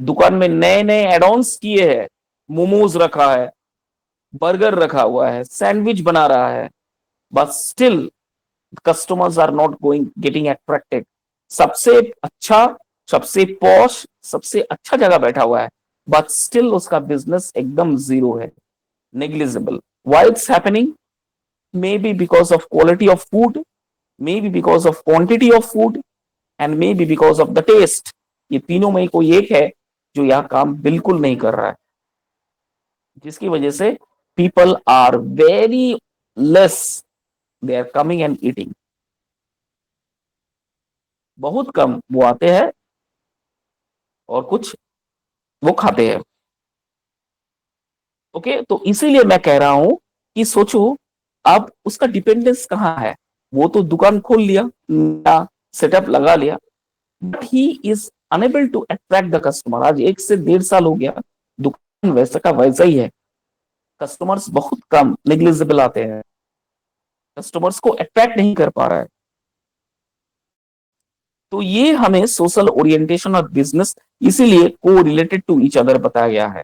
दुकान में नए नए एडॉन्स किए हैं, मोमोज रखा है, बर्गर रखा हुआ है, सैंडविच बना रहा है, but still customers are not going getting attracted. सबसे अच्छा, सबसे पॉश, सबसे अच्छा जगह बैठा हुआ है, बट स्टिल उसका बिजनेस एकदम जीरो है, negligible. Why it's happening? Maybe because of quality of food, maybe because of quantity of food, and maybe because of the taste. ये तीनों में कोई एक है जो यह काम बिल्कुल नहीं कर रहा है, जिसकी वजह से people are very less, they are coming and eating. बहुत कम वो आते हैं और कुछ वो खाते हैं। ओके, तो इसीलिए मैं कह रहा हूं कि सोचो अब उसका डिपेंडेंस कहां है। वो तो दुकान खोल लिया, सेटअप लगा लिया, but he is unable to attract the customer. आज 1 से 1.5 साल हो गया, दुकान वैसा का वैसा ही है, कस्टमर्स बहुत कम, नेग्लिजिबल आते हैं, कस्टमर्स को अट्रैक्ट नहीं कर पा रहा है। तो ये हमें सोशल ओरिएंटेशन और बिजनेस इसीलिए को रिलेटेड टू ईच अदर बताया गया है।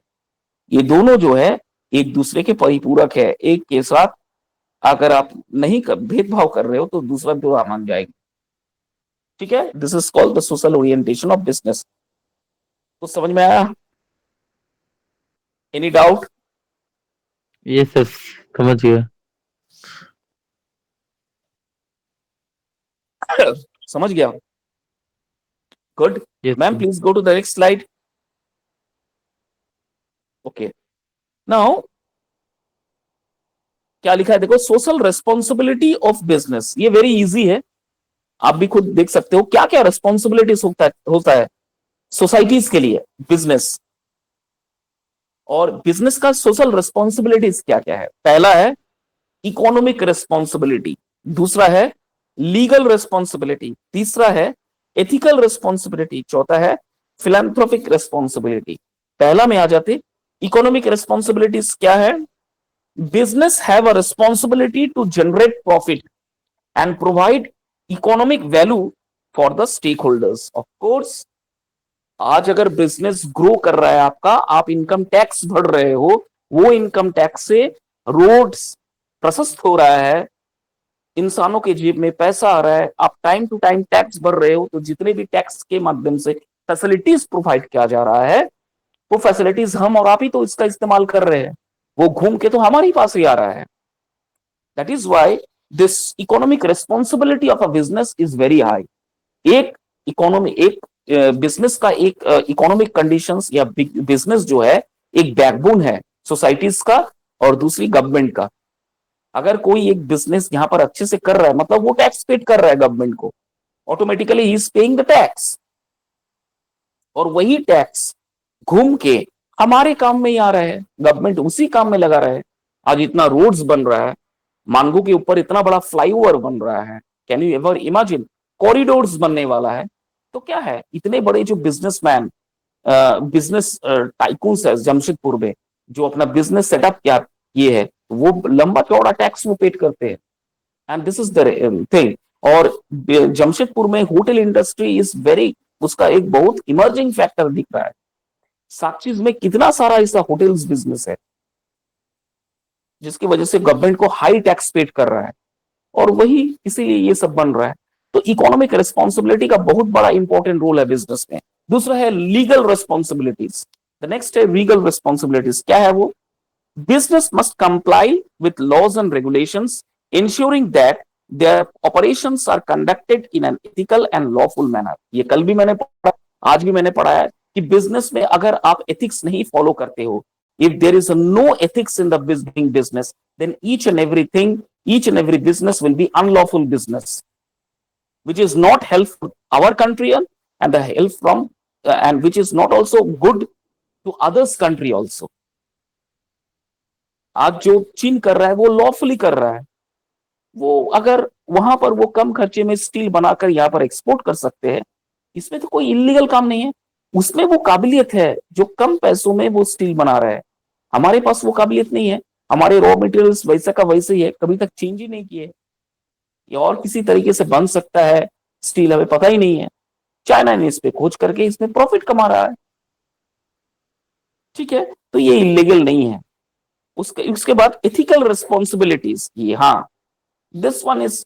ये दोनों जो है एक दूसरे के परिपूरक है, एक के साथ अगर आप नहीं भेदभाव कर रहे हो तो दूसरा बुरा मान जाएगा। ठीक है, this is called the social orientation of business. तो समझ में आया? Any doubt? ये सर समझ गया। समझ गया? Good. Yes ma'am sir. Please go to the next slide. Okay, now क्या लिखा है देखो, सोशल रेस्पॉन्सिबिलिटी ऑफ बिजनेस। ये वेरी इजी है, आप भी खुद देख सकते हो क्या क्या रेस्पॉन्सिबिलिटीज होता है सोसाइटीज के लिए बिजनेस। और बिजनेस का सोशल रेस्पॉन्सिबिलिटीज क्या क्या है? पहला है इकोनॉमिक रेस्पॉन्सिबिलिटी, दूसरा है लीगल रेस्पॉन्सिबिलिटी, तीसरा है एथिकल रेस्पॉन्सिबिलिटी, चौथा है फिलैंथ्रोपिक रेस्पॉन्सिबिलिटी। पहला में आ जाते, इकोनॉमिक रेस्पॉन्सिबिलिटीज क्या है? Business have a responsibility to generate profit and provide economic value for the stakeholders. Of course आज अगर बिजनेस ग्रो कर रहा है आपका, आप इनकम टैक्स भर रहे हो, वो इनकम टैक्स से रोड्स प्रशस्त हो रहा है, इंसानों के जेब में पैसा आ रहा है, आप टाइम टू टाइम टैक्स भर रहे हो, तो जितने भी टैक्स के माध्यम से फैसिलिटीज प्रोवाइड किया जा रहा है, वो फैसिलिटीज हम और आप ही तो इसका इस्तेमाल कर रहे हैं, वो घूम के तो हमारे पास ही आ रहा है। That is why this economic responsibility of a business is very high. एक इकोनॉमी, एक बिजनेस का एक इकोनॉमिक कंडीशंस या बिजनेस जो है एक बैकबोन है सोसाइटीज का और दूसरी गवर्नमेंट का। अगर कोई एक बिजनेस यहां पर अच्छे से कर रहा है, मतलब वो टैक्स पेड कर रहा है गवर्नमेंट को, automatically he is paying the tax, और वही टैक्स घूम के हमारे काम में ही आ रहा है, गवर्नमेंट उसी काम में लगा रहा है। आज इतना रोड्स बन रहा है, मांगू के ऊपर इतना बड़ा फ्लाईओवर बन रहा है, can you ever imagine, corridors बनने वाला है। तो क्या है, इतने बड़े जो बिजनेसमैन, बिजनेस टाइकून्स है जमशेदपुर में, जो अपना बिजनेस सेटअप क्या ये है, वो लंबा चौड़ा टैक्स वो पेड करते हैं, and this is the thing. और जमशेदपुर में होटल इंडस्ट्री इज वेरी, उसका एक बहुत इमर्जिंग फैक्टर दिख रहा है। साक्षीज में कितना सारा ऐसा होटल्स बिजनेस है जिसकी वजह से गवर्नमेंट को हाई टैक्स पेड कर रहा है, और वही इसीलिए ये सब बन रहा है। तो इकोनॉमिक रिस्पॉन्सिबिलिटी का बहुत बड़ा इंपॉर्टेंट रोल है बिजनेस में। दूसरा है लीगल रिस्पॉन्सिबिलिटीज। द नेक्स्ट है लीगल रिस्पॉन्सिबिलिटीज। क्या है वो? Business must comply with laws and regulations, ensuring that their operations are conducted in an ethical and lawful manner. ये कल भी मैंने पढ़ा, आज भी मैंने पढ़ा है कि बिजनेस में अगर आप एथिक्स नहीं फॉलो करते हो, if there is no ethics in the business, then each and everything, each and every business will be unlawful business, which is not helpful our country and the help from and which is not also good to others country also. आज जो चीन कर रहा है वो lawfully कर रहा है, वो अगर वहां पर वो कम खर्चे में स्टील बनाकर यहाँ पर एक्सपोर्ट कर सकते हैं, इसमें तो कोई इलीगल काम नहीं है, उसमें वो काबिलियत है जो कम पैसों में वो स्टील बना रहा है। हमारे पास वो काबिलियत नहीं है, हमारे रॉ मटेरियल्स वैसा का वैसे ही है, कभी तक चेंज ही नहीं किए, ये और किसी तरीके से बन सकता है स्टील, हमें पता ही नहीं है। चाइना ने इस पे खोज करके इसमें प्रॉफिट कमा रहा है, ठीक है, तो ये इलीगल नहीं है। उसके बाद एथिकल रिस्पॉन्सिबिलिटीज, ये हाँ, this one is,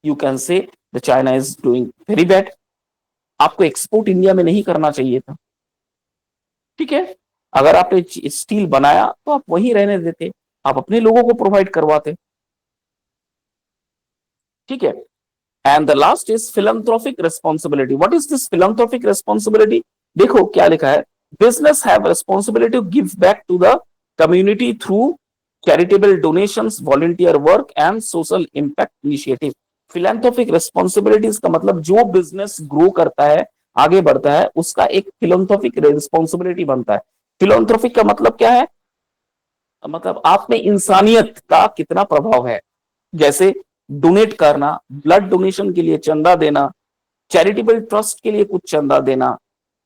you can say the China is doing very bad. आपको एक्सपोर्ट इंडिया में नहीं करना चाहिए था, ठीक है, अगर आपने स्टील बनाया तो आप वहीं रहने देते, आप अपने लोगों को प्रोवाइड करवाते, ठीक है। And the last is philanthropic responsibility. What is this philanthropic responsibility? देखो क्या लिखा है, business have responsibility to give back to the community through charitable donations, volunteer work and social impact initiative. Philanthropic responsibilities का मतलब जो business grow करता है, आगे बढ़ता है, उसका एक फिलैंथ्रोपिक रिस्पॉन्सिबिलिटी बनता है। फिलैंथ्रोपिक का मतलब क्या है? मतलब आप में इंसानियत का कितना प्रभाव है, जैसे डोनेट करना, ब्लड डोनेशन के लिए चंदा देना, चैरिटेबल ट्रस्ट के लिए कुछ चंदा देना,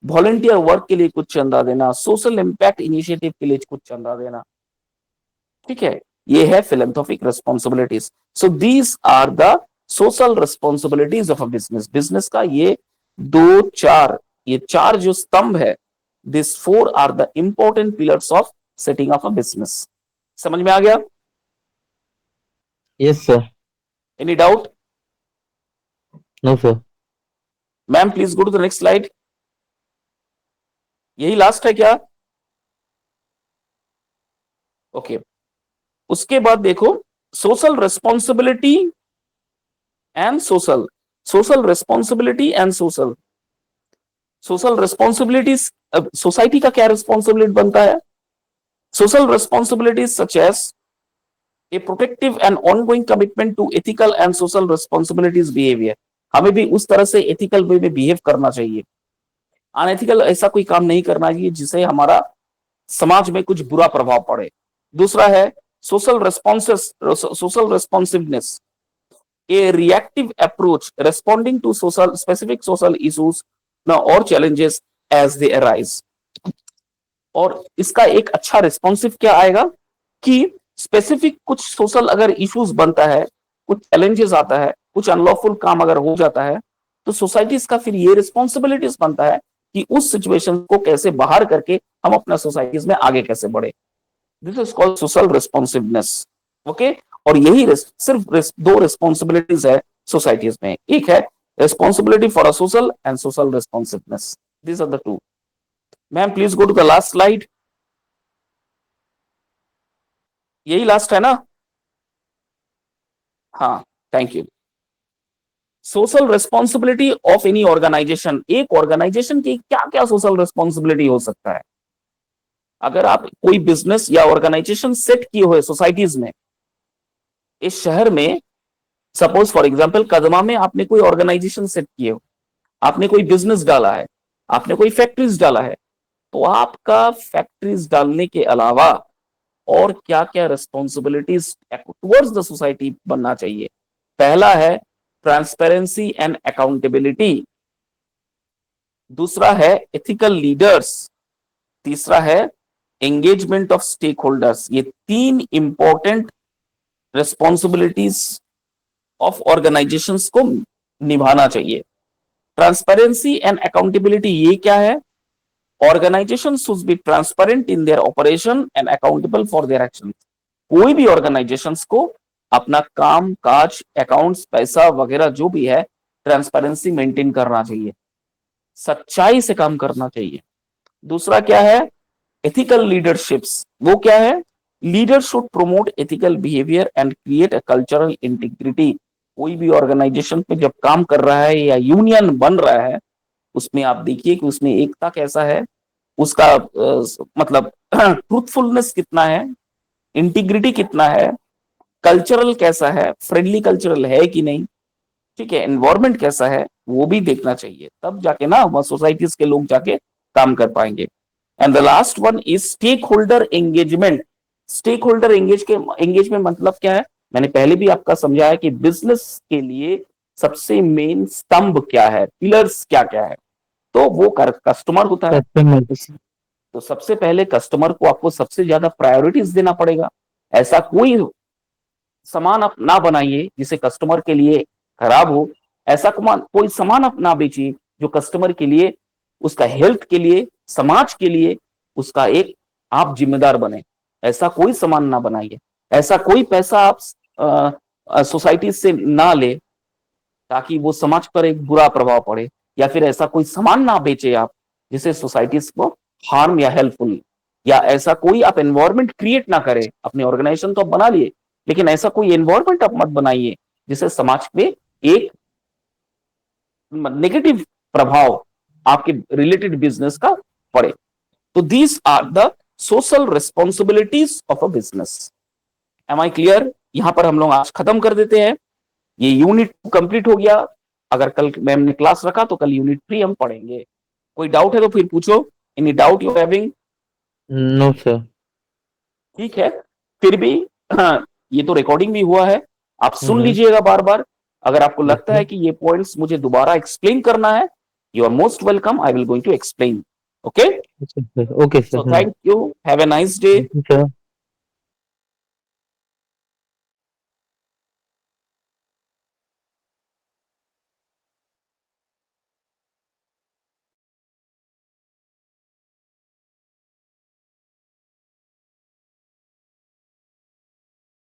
वॉलंटियर वर्क के लिए कुछ चंदा देना, सोशल इंपैक्ट इनिशिएटिव के लिए कुछ चंदा देना, ठीक है, ये है philanthropic responsibilities. So these are the social responsibilities of a business. Business का ये ये चार जो स्तंभ है, this four are the important pillars of setting of a business. समझ में आ गया? Yes sir. Any doubt? No sir. Ma'am please go to the next slide. यही लास्ट है क्या? ओके, उसके बाद देखो social responsibility and social responsibility and social responsibilities. Society का क्या रिस्पॉन्सिबिलिटी बनता है? Social responsibilities such as a protective and ongoing commitment to ethical and social responsibilities behaviour. हमें भी उस तरह से एथिकल वे में बिहेव करना चाहिए, अनएथिकल ऐसा कोई काम नहीं करना चाहिए जिससे हमारा समाज में कुछ बुरा प्रभाव पड़े। दूसरा है social responsiveness, a reactive approach responding to specific social issues or challenges as they arise। और इसका एक अच्छा रिस्पॉन्सिव क्या आएगा कि स्पेसिफिक कुछ सोशल अगर इश्यूज बनता है, कुछ चैलेंजेस आता है, कुछ अनलॉफुल काम अगर हो जाता है तो सोसाइटीज का फिर ये रिस्पॉन्सिबिलिटीज बनता है कि उस सिचुएशन को कैसे बाहर करके हम अपना सोसाइटीज में आगे कैसे बढ़े। This is called social responsiveness. Okay, और यही सिर्फ दो रिस्पॉन्सिबिलिटीज है सोसाइटीज में, एक है responsibility for a social and social responsiveness, these are the two. Ma'am please go to the last slide. यही लास्ट है ना? हाँ, thank you. Social responsibility of any organisation, एक ऑर्गेनाइजेशन की क्या क्या सोशल रिस्पॉन्सिबिलिटी हो सकता है। अगर आप कोई बिजनेस या ऑर्गेनाइजेशन सेट किए हुए सोसाइटीज में, इस शहर में, सपोज फॉर एग्जांपल कदमा में आपने कोई ऑर्गेनाइजेशन सेट किए हो, आपने कोई बिजनेस डाला है, आपने कोई फैक्ट्रीज डाला है, तो आपका फैक्ट्रीज डालने के अलावा और क्या क्या रिस्पॉन्सिबिलिटीज टुवर्ड्स द सोसाइटी बनना चाहिए। पहला है ट्रांसपेरेंसी एंड अकाउंटेबिलिटी, दूसरा है एथिकल लीडर्स, तीसरा है एंगेजमेंट ऑफ स्टेक होल्डर्स। ये तीन इंपॉर्टेंट रिस्पॉन्सिबिलिटीज ऑफ ऑर्गेनाइजेशंस को निभाना चाहिए। ट्रांसपेरेंसी एंड अकाउंटेबिलिटी ये क्या है? Organisation should be transparent in their operation and accountable for their action. कोई भी ऑर्गेनाइजेशंस को अपना काम काज, अकाउंट्स, पैसा वगैरह जो भी है, ट्रांसपेरेंसी मेंटेन करना चाहिए, सच्चाई से काम करना चाहिए। दूसरा क्या है? Ethical leaderships. वो क्या है? Leader should promote ethical behaviour and create a cultural integrity. कोई भी ऑर्गेनाइजेशन पे जब काम कर रहा है या यूनियन बन रहा है, उसमें आप देखिए कि उसमें एकता कैसा है, उसका मतलब ट्रूथफुलनेस कितना है, इंटीग्रिटी कितना है, कल्चरल कैसा है, फ्रेंडली कल्चरल है कि नहीं, ठीक है, एनवायरमेंट कैसा है, वो भी देखना चाहिए। तब जाके ना वह सोसाइटीज के लोग जाके काम कर पाएंगे। And the last one is stakeholder engagement. Stakeholder engagement मतलब क्या है? मैंने पहले भी आपका समझाया कि बिजनेस के लिए सबसे मेन स्तंभ क्या है, पिलर्स क्या क्या है, तो वो कस्टमर होता है। कस्टमर्स। तो सबसे पहले कस्टमर को आपको सबसे ज्यादा प्रायोरिटीज देना पड़ेगा। ऐसा कोई सामान आप ना बनाइए जिसे कस्टमर के लिए खराब हो, ऐसा कोई सामान आप ना बेचिए जो कस्टमर के लिए, उसका हेल्थ के लिए, समाज के लिए उसका एक आप जिम्मेदार बने। ऐसा कोई सामान ना बनाइए, ऐसा कोई पैसा आप सोसाइटी से ना ले ताकि वो समाज पर एक बुरा प्रभाव पड़े, या फिर ऐसा कोई सामान ना बेचे आप जिससे सोसाइटी को हार्म या हेल्पफुल, या ऐसा कोई आप एनवायरमेंट क्रिएट ना करें। अपने ऑर्गेनाइजेशन तो आप बना लिए, लेकिन ऐसा कोई एनवायरमेंट आप मत बनाइए जिससे समाज पे एक नेगेटिव प्रभाव आपके रिलेटेड बिजनेस का पड़े। तो these are the social responsibilities of a business. Am I clear? यहां पर हम लोग आज खत्म कर देते हैं। ये यूनिट 2 कंप्लीट हो गया। अगर कल मैम ने क्लास रखा तो कल यूनिट 3 हम पढ़ेंगे। कोई डाउट है तो फिर पूछो। Any doubt you having? No sir. ठीक है, फिर भी हाँ, ये तो रिकॉर्डिंग भी हुआ है, आप सुन लीजिएगा बार बार। अगर आपको लगता है कि ये पॉइंट्स मुझे दोबारा एक्सप्लेन करना है, you are most welcome, I will going to explain. Okay, okay so sir. Thank you, have a nice day. Sir